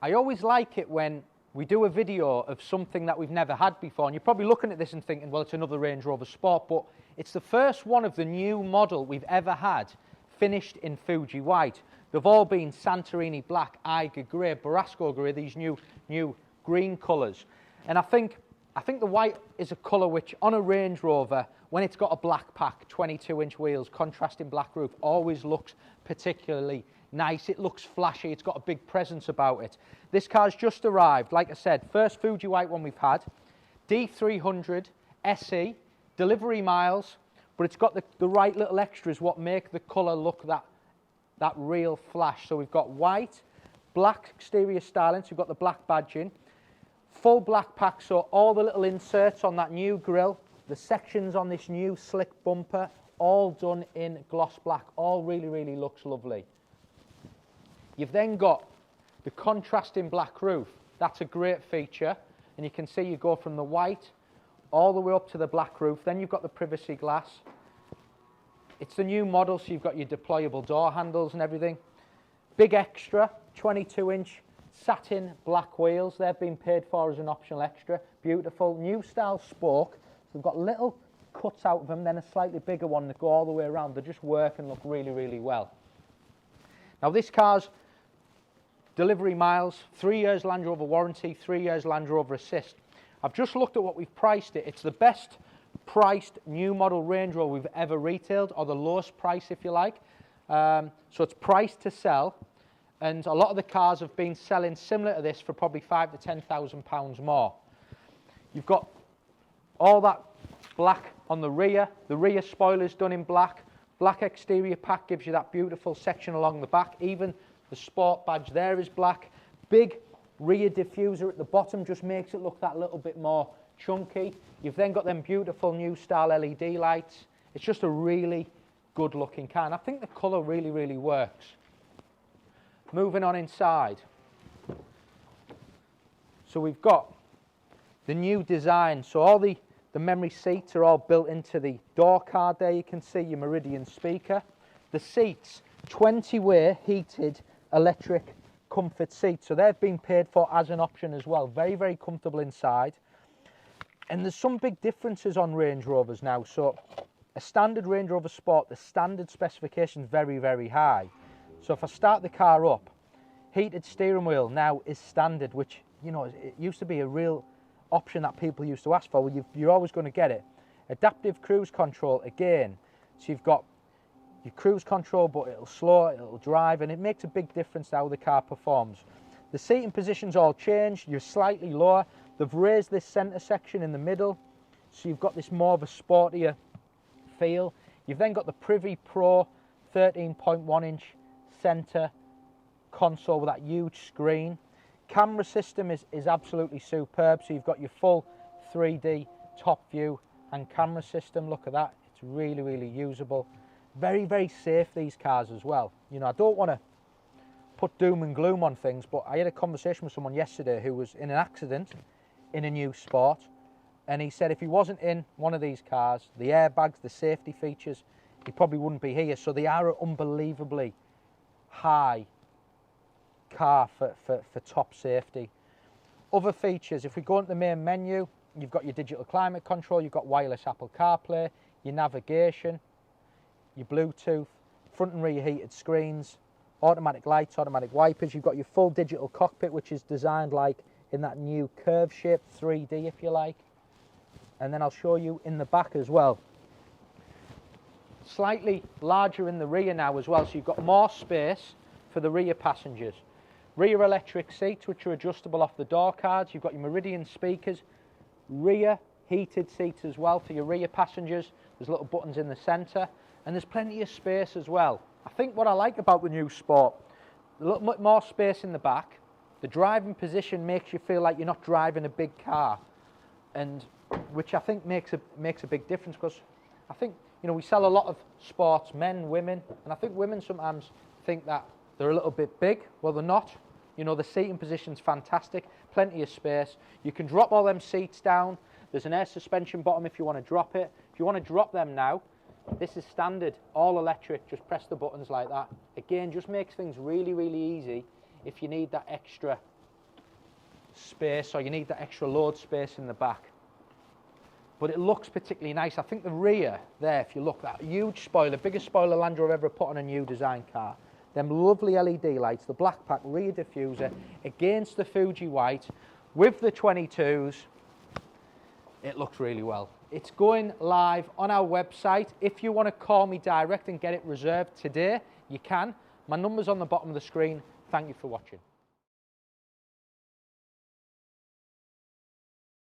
I always like it when we do a video of something that we've never had before, and you're probably looking at this and thinking, well, it's another Range Rover Sport, but it's the first one of the new model we've ever had finished in Fuji White. They've all been Santorini Black, Eiger Grey, Borrasco Grey, these new green colours. And I think the white is a colour which, on a Range Rover, when it's got a black pack, 22-inch wheels, contrasting black roof, always looks particularly nice. It looks flashy. It's got a big presence about it. This car's just arrived. Like I said, first Fuji White one we've had. D300 SE, delivery miles, but it's got the right little extras what make the colour look that real flash. So we've got white, black exterior styling, so we've got the black badging, full black pack, so all the little inserts on that new grille, the sections on this new slick bumper, all done in gloss black, all really looks lovely. You've then got the contrasting black roof. That's a great feature, and you can see you go from the white all the way up to the black roof. Then you've got the privacy glass. It's the new model, so you've got your deployable door handles and everything. Big extra, 22-inch satin black wheels. They've been paid for as an optional extra. Beautiful. New style spoke. So we've got little cuts out of them, then a slightly bigger one that go all the way around. They just work and look really well. Now this car's delivery miles, 3 years Land Rover warranty, 3 years Land Rover Assist. I've just looked at what we've priced it. It's the best priced new model Range Rover we've ever retailed, or the lowest price if you like. So it's priced to sell, and a lot of the cars have been selling similar to this for probably £5,000 to £10,000 more. You've got all that black on the rear spoiler's done in black. Black exterior pack gives you that beautiful section along the back. Even the Sport badge there is black. Big rear diffuser at the bottom just makes it look that little bit more chunky. You've then got them beautiful new style LED lights. It's just a really good looking car, and I think the colour really works. Moving on inside. So we've got the new design. So all the memory seats are all built into the door card there. You can see your Meridian speaker. The seats, 20-way heated electric comfort seats. So they've been paid for as an option as well. Very comfortable inside. And there's some big differences on Range Rovers now. So a standard Range Rover Sport, the standard specification is very high. So if I start the car up, heated steering wheel now is standard, which, you know, it used to be a real option that people used to ask for. Well, you're always going to get it. Adaptive cruise control again. So you've got your cruise control, but it'll slow, it'll drive, and it makes a big difference to how the car performs. The seating positions all changed. You're slightly lower. They've raised this centre section in the middle, so you've got this more of a sportier feel. You've then got the Privy Pro 13.1-inch centre console with that huge screen. Camera system is absolutely superb. So you've got your full 3D top view and camera system. Look at that. It's really usable. Very safe, these cars as well. You know, I don't want to put doom and gloom on things, but I had a conversation with someone yesterday who was in an accident in a new Sport, and he said if he wasn't in one of these cars, the airbags, the safety features, he probably wouldn't be here. So they are an unbelievably high car for top safety. Other features, if we go into the main menu, you've got your digital climate control, you've got wireless Apple CarPlay, your navigation, your Bluetooth, front and rear heated screens, automatic lights, automatic wipers. You've got your full digital cockpit, which is designed like in that new curve shape, 3D if you like. And then I'll show you in the back as well. Slightly larger in the rear now as well, so you've got more space for the rear passengers. Rear electric seats, which are adjustable off the door cards. You've got your Meridian speakers. Rear heated seats as well for your rear passengers. There's little buttons in the centre, and there's plenty of space as well. I think what I like about the new Sport, a little bit more space in the back. The driving position makes you feel like you're not driving a big car, and which I think makes a big difference, because I think, you know, we sell a lot of Sports, men, women, and I think women sometimes think that they're a little bit big. Well, they're not. You know, the seating position's fantastic, plenty of space. You can drop all them seats down. There's an air suspension bottom if you want to drop it. If you want to drop them now, this is standard, all electric, just press the buttons like that. Again, just makes things really easy if you need that extra space, so you need that extra load space in the back. But it looks particularly nice. I think the rear there, if you look, that huge spoiler, biggest spoiler Land Rover ever put on a new design car. Them lovely LED lights, the black pack rear diffuser against the Fuji White with the 22s. It looks really well. It's going live on our website. If you want to call me direct and get it reserved today, you can. My number's on the bottom of the screen. Thank you for watching.